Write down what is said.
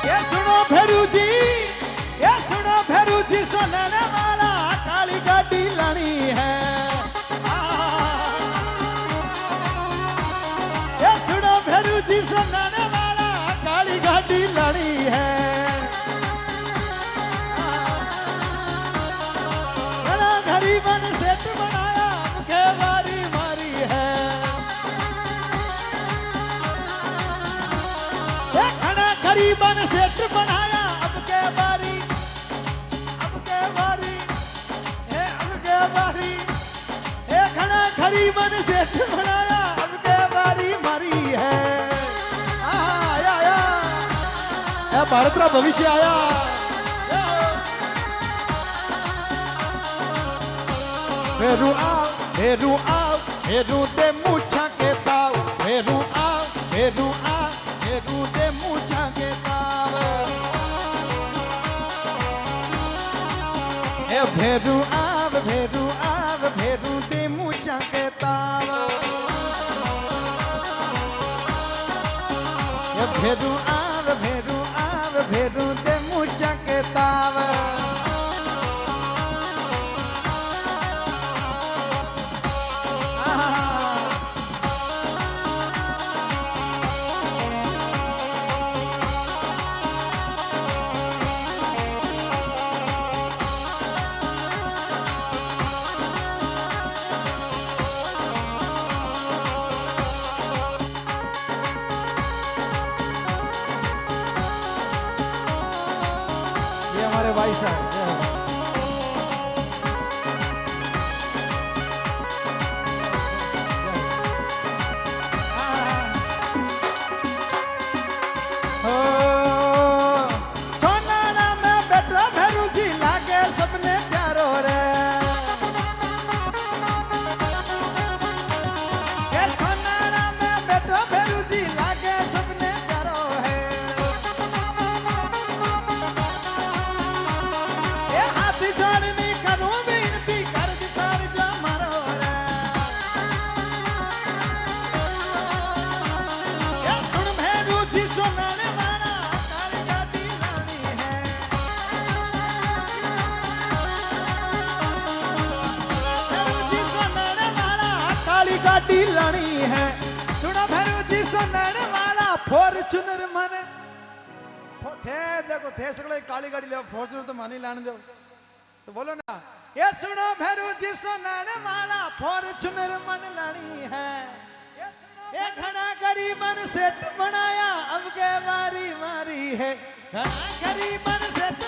ये सुनो भेरू जी, ये सुनो भेरू जी, सोनाने वाला काली गाड़ी लानी है। ये सुनो भेरू जी, सोनाने वाला काली गाड़ी लानी है। घना गरीबन सेठ बनाया मुखे वारी मारी है। घना गरीबन सेठ बनाया अब के बारी, अब के बारी, अब के बारी। घना गरीबन सेठ बनाया अब के बारी मारी है। आया आया भारत का भविष्य आया। भेरू आओ, भेरू आओ, भेरू दे मूछा के ताव। भेरू आओ, भेरू आओ, भेरू दे मूछा के ताव। भेरू आव, भेरू आव, भेरू दे मूछा के ताव। भेरू आव, भेरू आव, भेरू दे मूछा के ताव। हमारे भाई साहब सोनाना में बैठो भेरू जी लागे सबने प्यारो रे। सोनाना में बैठो भेरू जी लागे सबने प्यारो है। जोड़नी करूं विनती कर दिसार जो मारो रे। ये सुन भेरू जी, सोनाने वाला काली गाड़ी लानी है। भेरू जी, सोनाने वाला काली गाड़ी लानी है। सुनो भेरू जी, सोनाने वाला फॉर्च्यूनर माने थे। देखो थे सगळे काली गाड़ी ले, फॉर्च्यूनर तो मानी लाने दो तो बोलो ना। ये सुनो भेरू जी, सोनाने वाला फॉर्च्यूनर मन लानी है। ये घना गरीबन सेठ बनाया अब के बारी मारी है। घना गरीबन सेठ